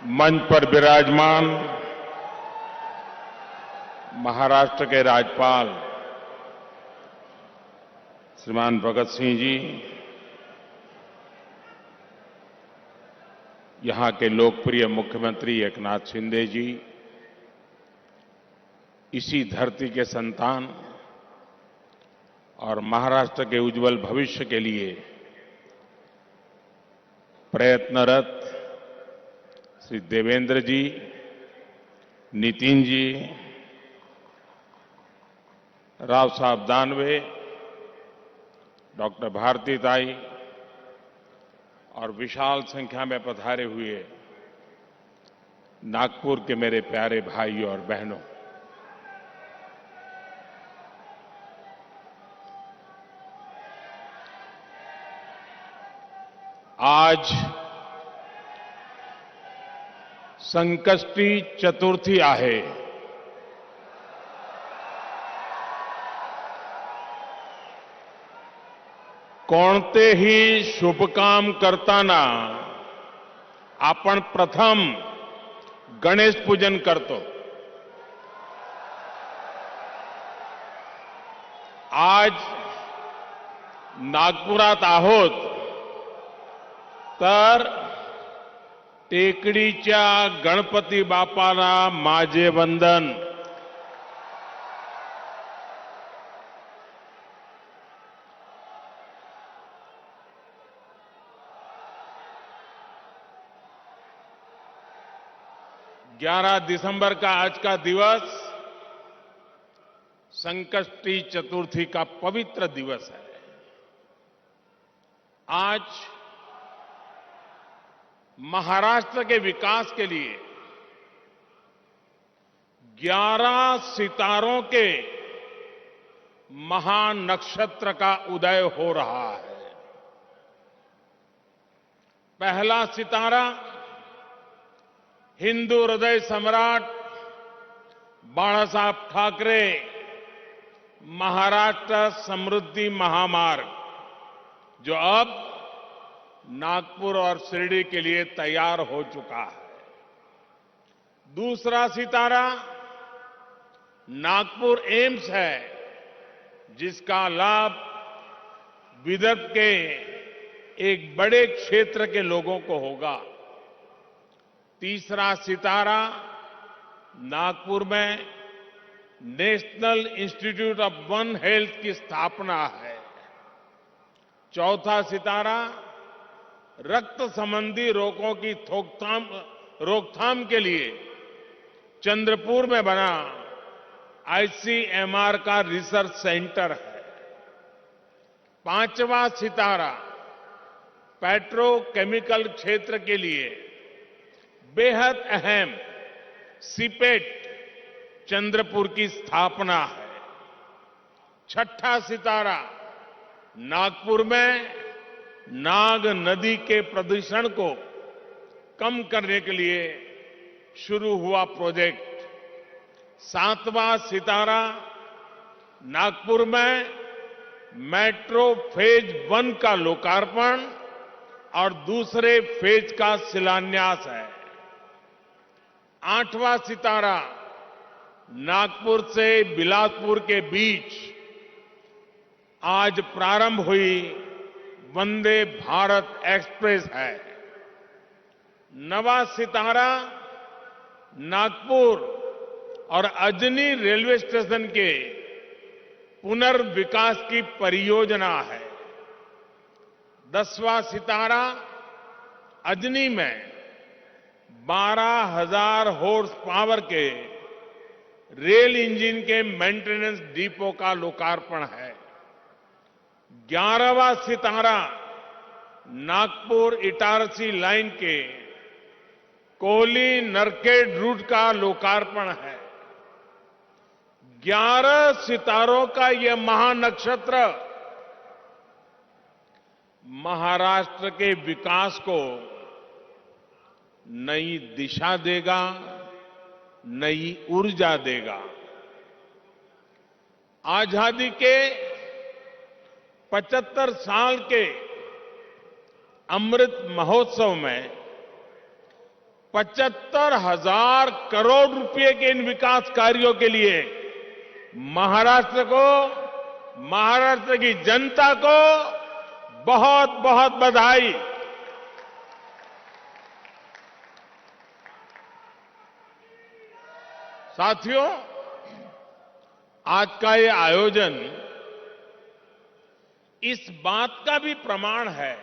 मंच पर विराजमान महाराष्ट्र के राज्यपाल श्रीमान भगत सिंह जी, यहां के लोकप्रिय मुख्यमंत्री एकनाथ शिंदे जी, इसी धरती के संतान और महाराष्ट्र के उज्जवल भविष्य के लिए प्रयत्नरत श्री देवेंद्र जी, नितिन जी, राव साहब दानवे, डॉक्टर भारतीताई और विशाल संख्या में पधारे हुए नागपुर के मेरे प्यारे भाइयों और बहनों, आज संकष्टी चतुर्थी आहे। कोणतेही शुभकाम करताना आपण प्रथम गणेश पूजन करतो। आज नागपुरात आहोत तर टेकडीच्या गणपती बाप्पाला माझे वंदन। ग्यारह दिसंबर का आज का दिवस संकष्टी चतुर्थी का पवित्र दिवस है। आज महाराष्ट्र के विकास के लिए 11 सितारों के महानक्षत्र का उदय हो रहा है। पहला सितारा हिंदू हृदय सम्राट बाला साहब ठाकरे महाराष्ट्र समृद्धि महामार्ग, जो अब नागपुर और शिरडी के लिए तैयार हो चुका है। दूसरा सितारा नागपुर एम्स है, जिसका लाभ विदर्भ के एक बड़े क्षेत्र के लोगों को होगा। तीसरा सितारा नागपुर में national institute of one health की स्थापना है। चौथा सितारा रक्त संबंधी रोगों की रोकथाम के लिए चंद्रपुर में बना आईसीएमआर का रिसर्च सेंटर है। पांचवा सितारा पेट्रोकेमिकल क्षेत्र के लिए बेहद अहम सीपेट चंद्रपुर की स्थापना है। छठा सितारा नागपुर में नाग नदी के प्रदूषण को कम करने के लिए शुरू हुआ प्रोजेक्ट। सातवां सितारा नागपुर में मेट्रो फेज 1 का लोकार्पण और दूसरे फेज का शिलान्यास है। आठवां सितारा नागपुर से बिलासपुर के बीच आज प्रारंभ हुई वंदे भारत एक्सप्रेस है। नवा सितारा नागपुर और अजनी रेलवे स्टेशन के पुनर्विकास की परियोजना है। 10वां सितारा अजनी में 12,000 हॉर्स पावर के रेल इंजन के मेंटेनेंस डिपो का लोकार्पण है। 11वां सितारा नागपुर इटारसी लाइन के कोहली नरखेड़ रूट का लोकार्पण है। 11 सितारों का यह महानक्षत्र महाराष्ट्र के विकास को नई दिशा देगा, नई ऊर्जा देगा। आजादी के 75 साल के अमृत महोत्सव में 75,000 करोड़ रुपए के इन विकास कार्यों के लिए महाराष्ट्र को, महाराष्ट्र की जनता को बहुत बहुत बधाई। साथियों, आज का ये आयोजन इस बात का भी प्रमाण है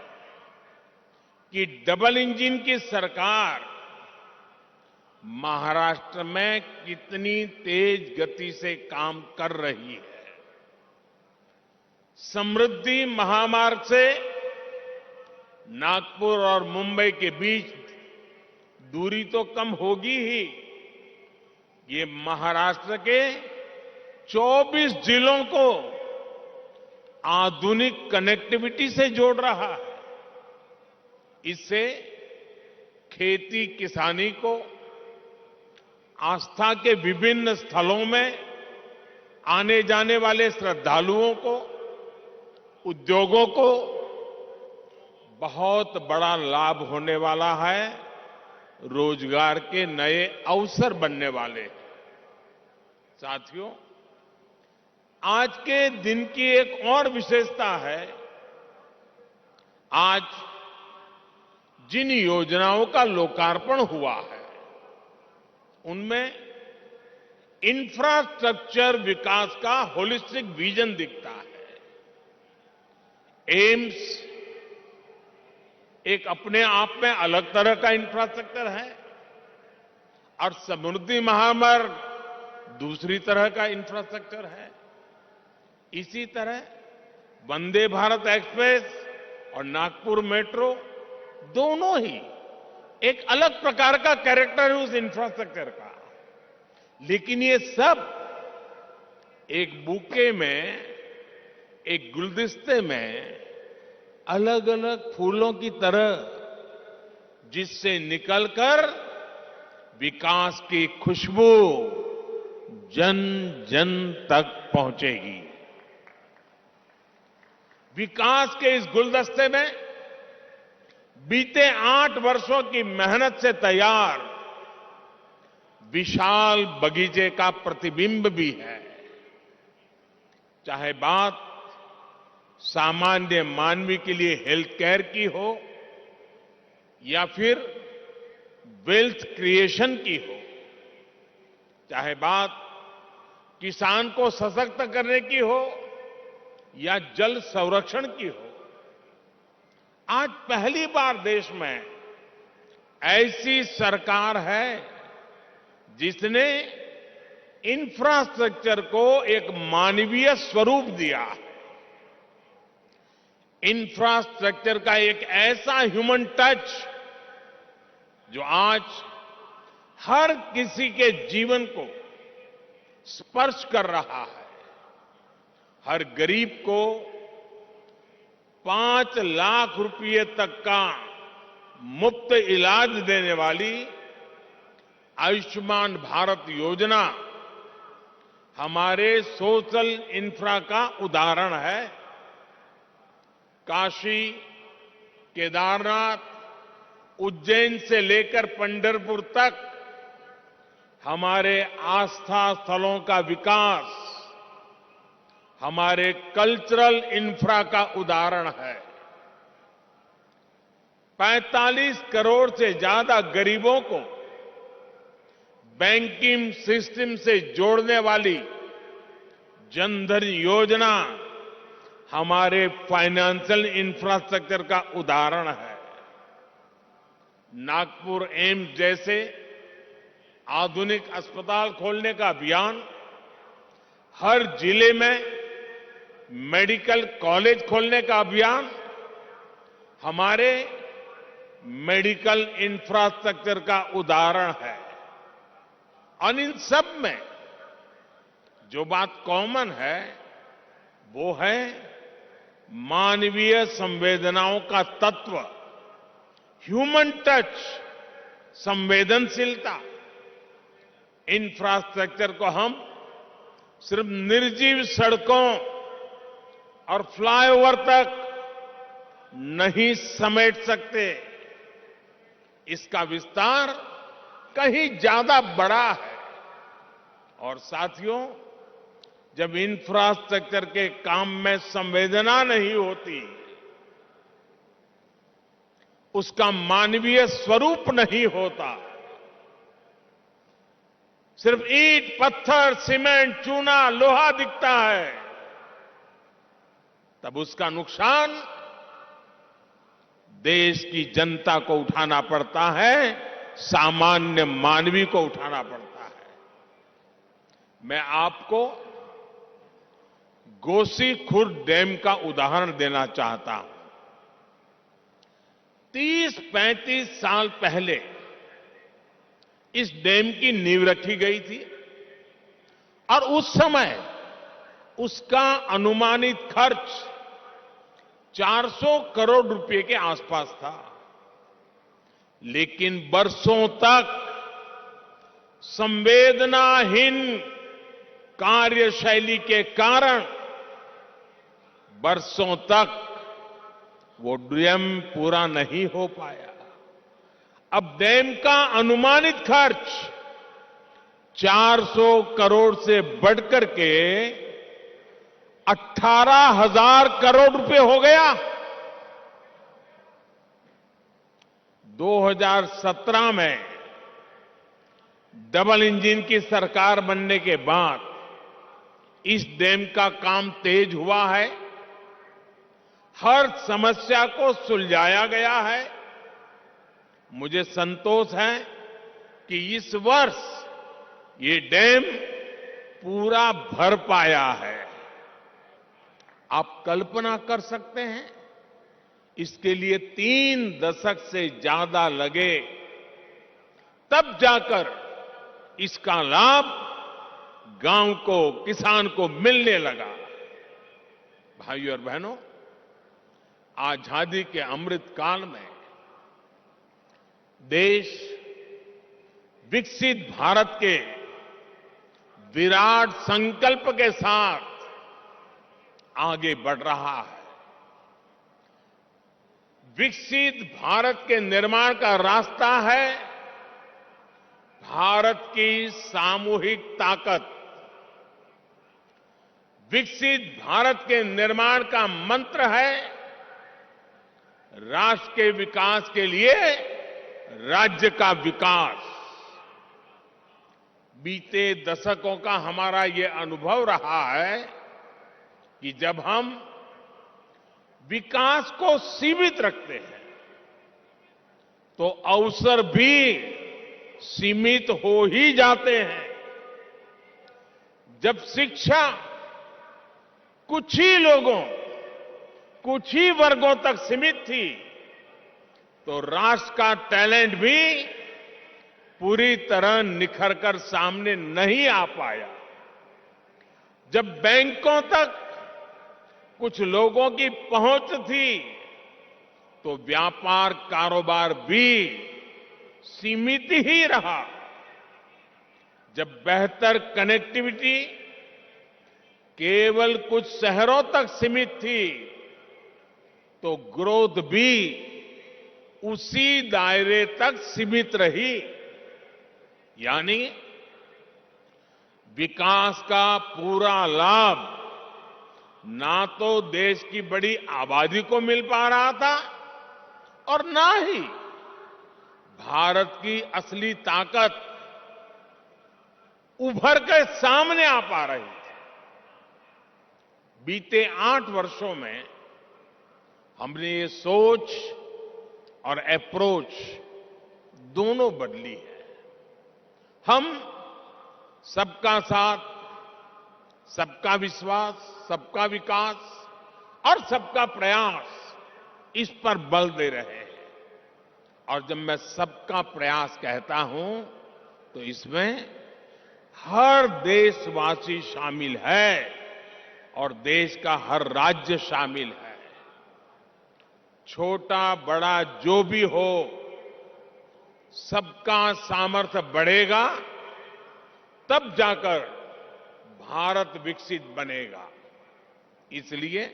कि डबल इंजन की सरकार महाराष्ट्र में कितनी तेज गति से काम कर रही है। समृद्धि महामार्ग से नागपुर और मुंबई के बीच दूरी तो कम होगी ही, ये महाराष्ट्र के 24 जिलों को आधुनिक कनेक्टिविटी से जोड़ रहा है। इससे खेती किसानी को, आस्था के विभिन्न स्थलों में आने जाने वाले श्रद्धालुओं को, उद्योगों को बहुत बड़ा लाभ होने वाला है, रोजगार के नए अवसर बनने वाले हैं। साथियों, आज के दिन की एक और विशेषता है, आज जिन योजनाओं का लोकार्पण हुआ है उनमें इंफ्रास्ट्रक्चर विकास का होलिस्टिक विजन दिखता है। एम्स एक अपने आप में अलग तरह का इंफ्रास्ट्रक्चर है और समृद्धि महामार्ग दूसरी तरह का इंफ्रास्ट्रक्चर है। इसी तरह वंदे भारत एक्सप्रेस और नागपुर मेट्रो दोनों ही एक अलग प्रकार का कैरेक्टर है उस इंफ्रास्ट्रक्चर का, लेकिन ये सब एक बुके में, एक गुलदस्ते में अलग अलग फूलों की तरह, जिससे निकलकर विकास की खुशबू जन जन तक पहुंचेगी। विकास के इस गुलदस्ते में बीते 8 वर्षों की मेहनत से तैयार विशाल बगीचे का प्रतिबिंब भी है। चाहे बात सामान्य मानवी के लिए हेल्थ केयर की हो या फिर वेल्थ क्रिएशन की हो, चाहे बात किसान को सशक्त करने की हो या जल संरक्षण की हो, आज पहली बार देश में ऐसी सरकार है जिसने इंफ्रास्ट्रक्चर को एक मानवीय स्वरूप दिया है। इंफ्रास्ट्रक्चर का एक ऐसा ह्यूमन टच जो आज हर किसी के जीवन को स्पर्श कर रहा है। हर गरीब को 5 लाख रुपए तक का मुफ्त इलाज देने वाली आयुष्मान भारत योजना हमारे सोशल इंफ्रा का उदाहरण है। काशी, केदारनाथ, उज्जैन से लेकर पंढरपुर तक हमारे आस्था स्थलों का विकास हमारे कल्चरल इंफ्रा का उदाहरण है। 45 करोड़ से ज्यादा गरीबों को बैंकिंग सिस्टम से जोड़ने वाली जनधन योजना हमारे फाइनेंशियल इंफ्रास्ट्रक्चर का उदाहरण है। नागपुर एम्स जैसे आधुनिक अस्पताल खोलने का अभियान, हर जिले में मेडिकल कॉलेज खोलने का अभियान हमारे मेडिकल इंफ्रास्ट्रक्चर का उदाहरण है। और इन सब में जो बात कॉमन है वो है मानवीय संवेदनाओं का तत्व, ह्यूमन टच, संवेदनशीलता। इंफ्रास्ट्रक्चर को हम सिर्फ निर्जीव सड़कों और फ्लाईओवर तक नहीं समेट सकते। इसका विस्तार कहीं ज्यादा बड़ा है। और साथियों, जब इंफ्रास्ट्रक्चर के काम में संवेदना नहीं होती, उसका मानवीय स्वरूप नहीं होता, सिर्फ ईंट, पत्थर, सीमेंट, चूना, लोहा दिखता है, तब उसका नुकसान देश की जनता को उठाना पड़ता है, सामान्य मानवी को उठाना पड़ता है। मैं आपको गोसीखुर्द डैम का उदाहरण देना चाहता हूं। 30-35 साल पहले इस डैम की नींव रखी गई थी और उस समय उसका अनुमानित खर्च 400 करोड़ रुपए के आसपास था। लेकिन बरसों तक संवेदनाहीन कार्यशैली के कारण बरसों तक वो डैम पूरा नहीं हो पाया। अब डैम का अनुमानित खर्च 400 करोड़ से बढ़कर के 18,000 करोड़ रुपए हो गया। 2017 में डबल इंजन की सरकार बनने के बाद इस डैम का काम तेज हुआ है, हर समस्या को सुलझाया गया है। मुझे संतोष है कि इस वर्ष ये डैम पूरा भर पाया है। आप कल्पना कर सकते हैं, इसके लिए 3 दशक से ज्यादा लगे, तब जाकर इसका लाभ गांव को, किसान को मिलने लगा। भाइयों और बहनों, आजादी के अमृत काल में देश विकसित भारत के विराट संकल्प के साथ आगे बढ़ रहा है। विकसित भारत के निर्माण का रास्ता है भारत की सामूहिक ताकत। विकसित भारत के निर्माण का मंत्र है राष्ट्र के विकास के लिए राज्य का विकास। बीते दशकों का हमारा ये अनुभव रहा है कि जब हम विकास को सीमित रखते हैं तो अवसर भी सीमित हो ही जाते हैं। जब शिक्षा कुछ ही लोगों, कुछ ही वर्गों तक सीमित थी, तो राष्ट्र का टैलेंट भी पूरी तरह निखर कर सामने नहीं आ पाया। जब बैंकों तक कुछ लोगों की पहुंच थी, तो व्यापार कारोबार भी सीमित ही रहा। जब बेहतर कनेक्टिविटी केवल कुछ शहरों तक सीमित थी, तो ग्रोथ भी उसी दायरे तक सीमित रही। यानी विकास का पूरा लाभ ना तो देश की बड़ी आबादी को मिल पा रहा था और ना ही भारत की असली ताकत उभर कर सामने आ पा रही थी। बीते 8 वर्षों में हमने ये सोच और अप्रोच दोनों बदली है। हम सबका साथ, सबका विश्वास, सबका विकास और सबका प्रयास, इस पर बल दे रहे हैं। और जब मैं सबका प्रयास कहता हूं तो इसमें हर देशवासी शामिल है और देश का हर राज्य शामिल है। छोटा बड़ा जो भी हो, सबका सामर्थ्य बढ़ेगा, तब जाकर भारत विकसित बनेगा। इसलिए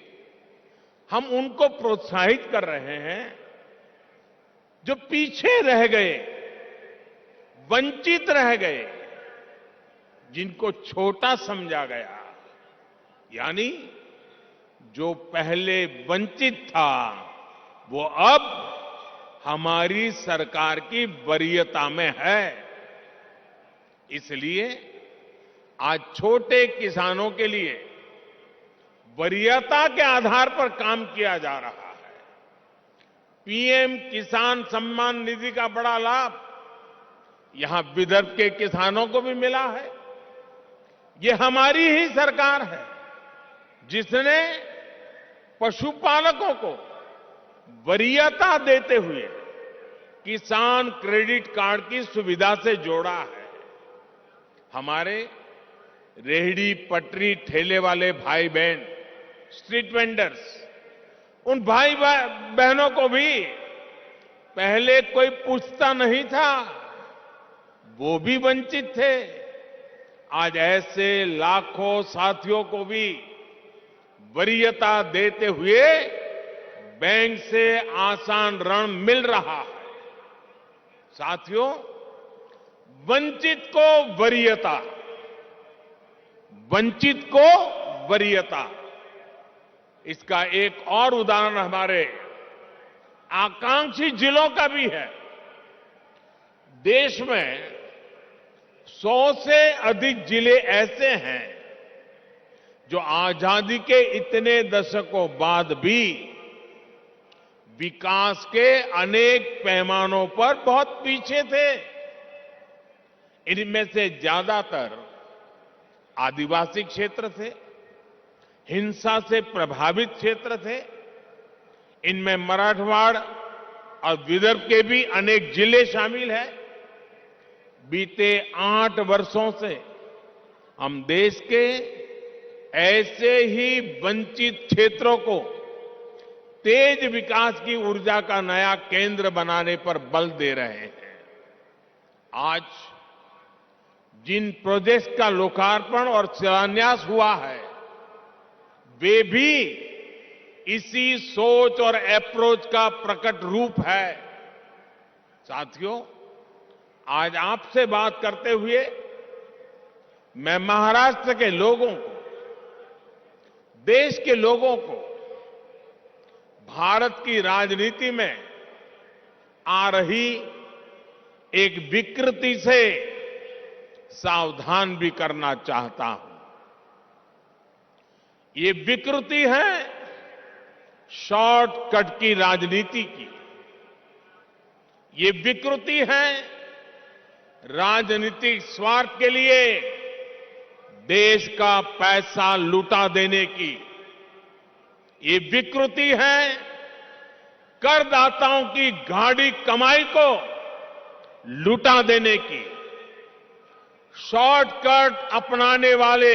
हम उनको प्रोत्साहित कर रहे हैं जो पीछे रह गए, वंचित रह गए, जिनको छोटा समझा गया, यानी जो पहले वंचित था वो अब हमारी सरकार की वरीयता में है। इसलिए आज छोटे किसानों के लिए वरीयता के आधार पर काम किया जा रहा है। पीएम किसान सम्मान निधि का बड़ा लाभ यहां विदर्भ के किसानों को भी मिला है। ये हमारी ही सरकार है जिसने पशुपालकों को वरीयता देते हुए किसान क्रेडिट कार्ड की सुविधा से जोड़ा है। हमारे रेहड़ी पटरी ठेले वाले भाई बहन, स्ट्रीट वेंडर्स, उन भाई बहनों को भी पहले कोई पूछता नहीं था, वो भी वंचित थे। आज ऐसे लाखों साथियों को भी वरीयता देते हुए बैंक से आसान ऋण मिल रहा है। साथियों, वंचित को वरीयता, वंचित को वरीयता, इसका एक और उदाहरण हमारे आकांक्षी जिलों का भी है। देश में 100 से अधिक जिले ऐसे हैं जो आजादी के इतने दशकों बाद भी विकास के अनेक पैमानों पर बहुत पीछे थे। इनमें से ज्यादातर आदिवासी क्षेत्र थे, हिंसा से प्रभावित क्षेत्र थे। इनमें मराठवाड़ और विदर्भ के भी अनेक जिले शामिल हैं। बीते 8 वर्षों से हम देश के ऐसे ही वंचित क्षेत्रों को तेज विकास की ऊर्जा का नया केंद्र बनाने पर बल दे रहे हैं। आज जिन प्रोजेक्ट्स का लोकार्पण और शिलान्यास हुआ है, वे भी इसी सोच और अप्रोच का प्रकट रूप है। साथियों, आज आपसे बात करते हुए मैं महाराष्ट्र के लोगों को, देश के लोगों को भारत की राजनीति में आ रही एक विकृति से सावधान भी करना चाहता हूं। ये विकृति है शॉर्टकट की राजनीति की। ये विकृति है राजनीतिक स्वार्थ के लिए देश का पैसा लुटा देने की। ये विकृति है करदाताओं की गाढ़ी कमाई को लुटा देने की। शॉर्टकट अपनाने वाले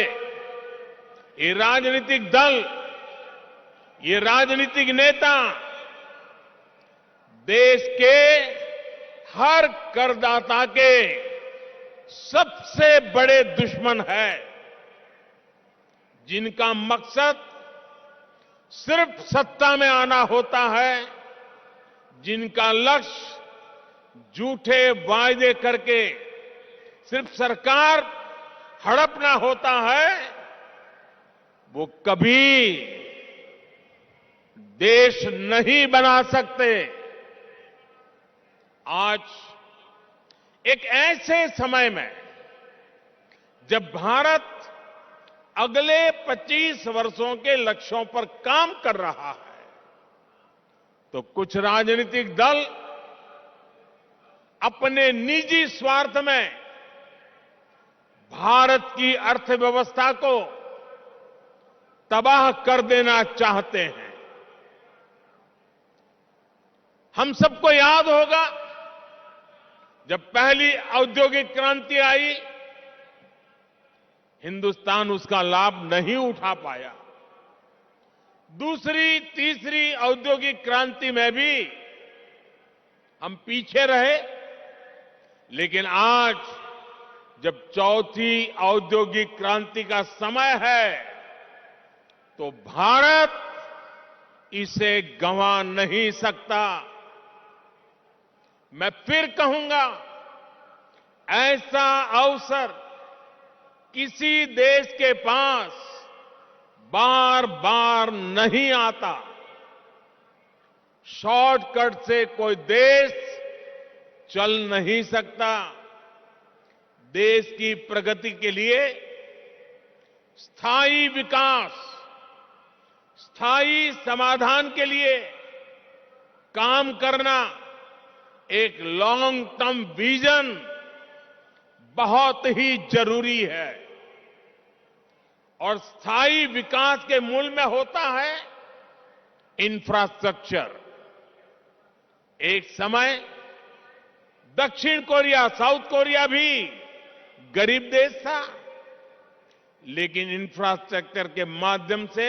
ये राजनीतिक दल, ये राजनीतिक नेता देश के हर करदाता के सबसे बड़े दुश्मन है, जिनका मकसद सिर्फ सत्ता में आना होता है, जिनका लक्ष्य झूठे वायदे करके सिर्फ सरकार हड़पना होता है, वो कभी देश नहीं बना सकते। आज एक ऐसे समय में जब भारत अगले 25 वर्षों के लक्ष्यों पर काम कर रहा है, तो कुछ राजनीतिक दल अपने निजी स्वार्थ में भारत की अर्थव्यवस्था को तबाह कर देना चाहते हैं। हम सबको याद होगा, जब पहली औद्योगिक क्रांति आई, हिंदुस्तान उसका लाभ नहीं उठा पाया। दूसरी, तीसरी औद्योगिक क्रांति में भी हम पीछे रहे, लेकिन आज जब चौथी औद्योगिक क्रांति का समय है, तो भारत इसे गंवा नहीं सकता। मैं फिर कहूंगा, ऐसा अवसर किसी देश के पास बार बार नहीं आता। शॉर्टकट से कोई देश चल नहीं सकता। देश की प्रगति के लिए स्थायी विकास, स्थायी समाधान के लिए काम करना, एक लॉन्ग टर्म विजन बहुत ही जरूरी है। और स्थायी विकास के मूल में होता है इंफ्रास्ट्रक्चर। एक समय दक्षिण कोरिया, साउथ कोरिया भी गरीब देश था, लेकिन इंफ्रास्ट्रक्चर के माध्यम से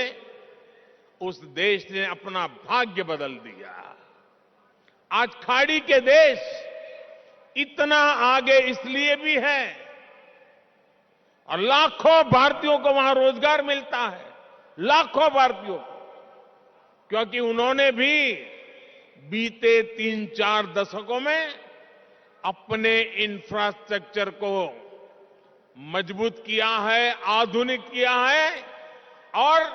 उस देश ने अपना भाग्य बदल दिया। आज खाड़ी के देश इतना आगे इसलिए भी है और लाखों भारतीयों को वहां रोजगार मिलता है, लाखों भारतीयों को, क्योंकि उन्होंने भी बीते 3-4 दशकों में अपने इंफ्रास्ट्रक्चर को मजबूत किया है, आधुनिक किया है और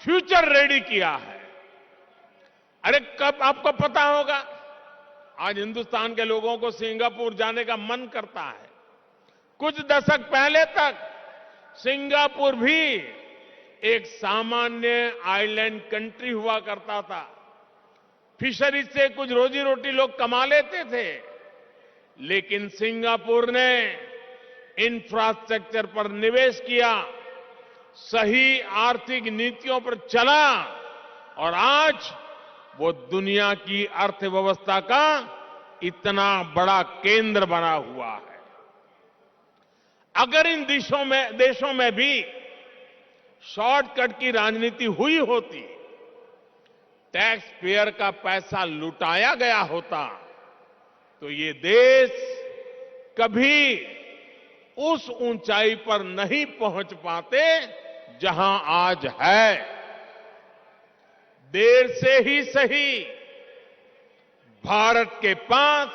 फ्यूचर रेडी किया है। अरे कब आपको पता होगा, आज हिंदुस्तान के लोगों को सिंगापुर जाने का मन करता है। कुछ दशक पहले तक सिंगापुर भी एक सामान्य आइलैंड कंट्री हुआ करता था। फिशरीज से कुछ रोजी रोटी लोग कमा लेते थे, लेकिन सिंगापुर ने इंफ्रास्ट्रक्चर पर निवेश किया, सही आर्थिक नीतियों पर चला और आज वो दुनिया की अर्थव्यवस्था का इतना बड़ा केंद्र बना हुआ है। अगर इन देशों में भी शॉर्टकट की राजनीति हुई होती, टैक्स पेयर का पैसा लुटाया गया होता, तो ये देश कभी उस ऊंचाई पर नहीं पहुंच पाते जहां आज है। देर से ही सही, भारत के पास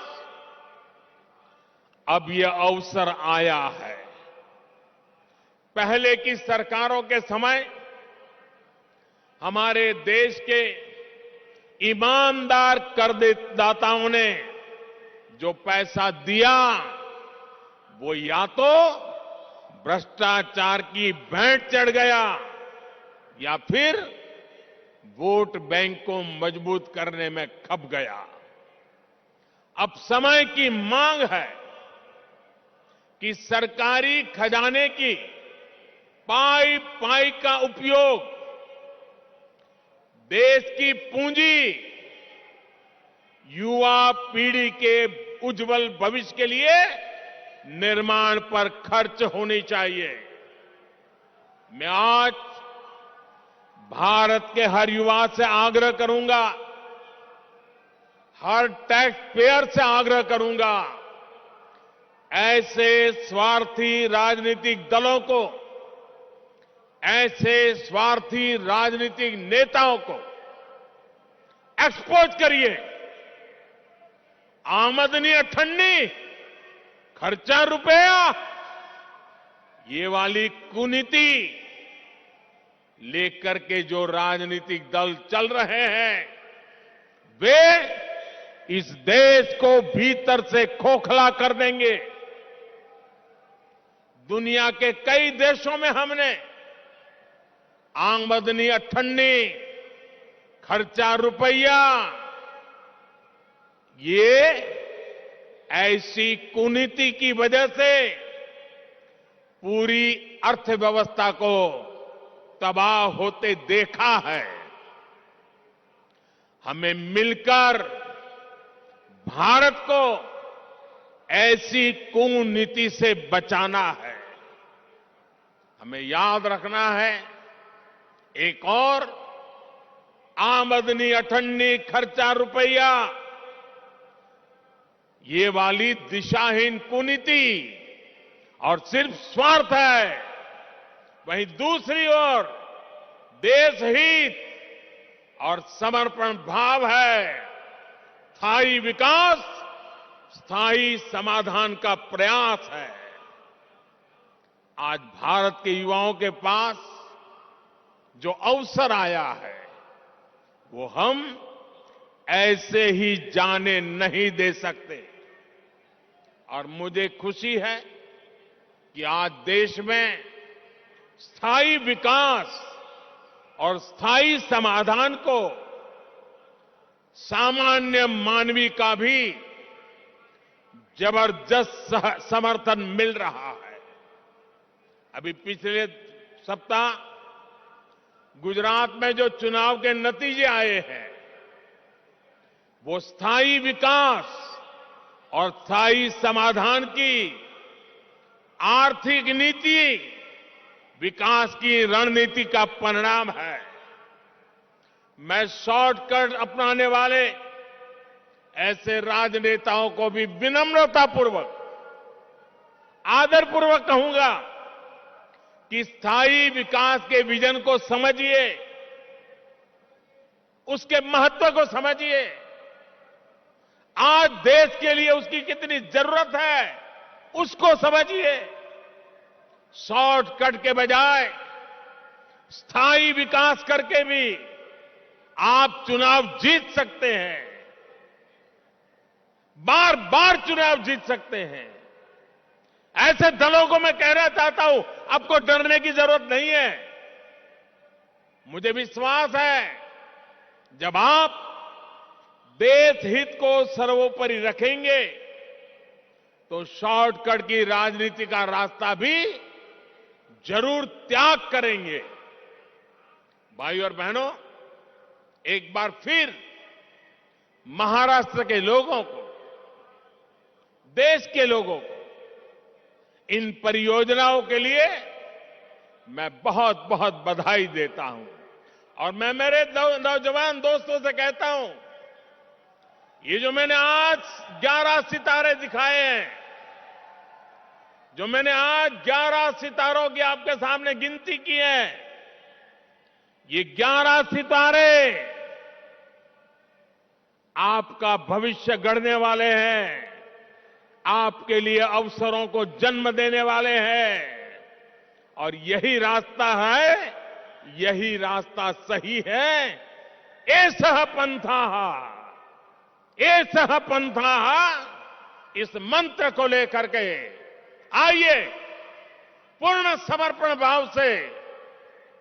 अब यह अवसर आया है। पहले की सरकारों के समय हमारे देश के ईमानदार करदाताओं ने जो पैसा दिया, वो या तो भ्रष्टाचार की भेंट चढ़ गया या फिर वोट बैंक को मजबूत करने में खप गया। अब समय की मांग है कि सरकारी खजाने की पाई पाई का उपयोग देश की पूंजी, युवा पीढ़ी के उज्जवल भविष्य के लिए निर्माण पर खर्च होनी चाहिए। मैं आज भारत के हर युवा से आग्रह करूंगा, हर टैक्स पेयर से आग्रह करूंगा, ऐसे स्वार्थी राजनीतिक दलों को, ऐसे स्वार्थी राजनीतिक नेताओं को एक्सपोज करिए। आमदनी अठन्नी, खर्चा रुपया, ये वाली कुनीति लेकर के जो राजनीतिक दल चल रहे हैं, वे इस देश को भीतर से खोखला कर देंगे। दुनिया के कई देशों में हमने आमदनी अठन्नी, खर्चा रुपया, ये ऐसी कुनीति की वजह से पूरी अर्थव्यवस्था को तबाह होते देखा है। हमें मिलकर भारत को ऐसी कुनीति से बचाना है। हमें याद रखना है, एक और आमदनी अठन्नी, खर्चा रुपया, ये वाली दिशाहीन कुनीति और सिर्फ स्वार्थ है। वहीं दूसरी ओर देश हित और समर्पण भाव है। स्थायी विकास, स्थायी समाधान का प्रयास है। आज भारत के युवाओं के पास जो अवसर आया है वो हम ऐसे ही जाने नहीं दे सकते। और मुझे खुशी है कि आज देश में स्थायी विकास और स्थायी समाधान को सामान्य मानवी का भी जबरदस्त समर्थन मिल रहा है। अभी पिछले सप्ताह गुजरात में जो चुनाव के नतीजे आए हैं वो स्थायी विकास और स्थायी समाधान की आर्थिक नीति विकास की रणनीति का परिणाम है। मैं शॉर्टकट अपनाने वाले ऐसे राजनेताओं को भी विनम्रतापूर्वक आदरपूर्वक कहूंगा कि स्थायी विकास के विजन को समझिए, उसके महत्व को समझिए। आज देश के लिए उसकी कितनी जरूरत है उसको समझिए। शॉर्टकट के बजाय स्थायी विकास करके भी आप चुनाव जीत सकते हैं, बार बार चुनाव जीत सकते हैं। ऐसे दलों को मैं कहना चाहता हूं, आपको डरने की जरूरत नहीं है। मुझे विश्वास है जब आप देश हित को सर्वोपरि रखेंगे तो शॉर्टकट की राजनीति का रास्ता भी जरूर त्याग करेंगे। भाई और बहनों, एक बार फिर महाराष्ट्र के लोगों को, देश के लोगों को इन परियोजनाओं के लिए मैं बहुत बहुत बधाई देता हूं। और मैं मेरे नौजवान दोस्तों से कहता हूं, ये जो मैंने आज 11 सितारे दिखाए हैं, जो मैंने आज 11 सितारों की आपके सामने गिनती की है, ये 11 सितारे आपका भविष्य गढ़ने वाले हैं, आपके लिए अवसरों को जन्म देने वाले हैं। और यही रास्ता है, यही रास्ता सही है। एषः पंथः, एषः पंथः, इस मंत्र को लेकर के आइए पूर्ण समर्पण भाव से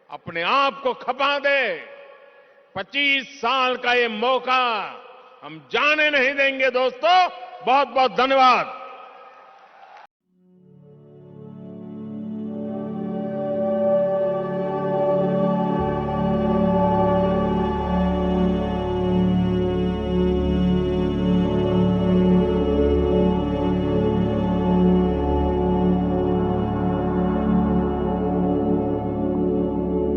अपने आप को खपा दे। 25 साल का ये मौका हम जाने नहीं देंगे दोस्तों। बहुत बहुत धन्यवाद।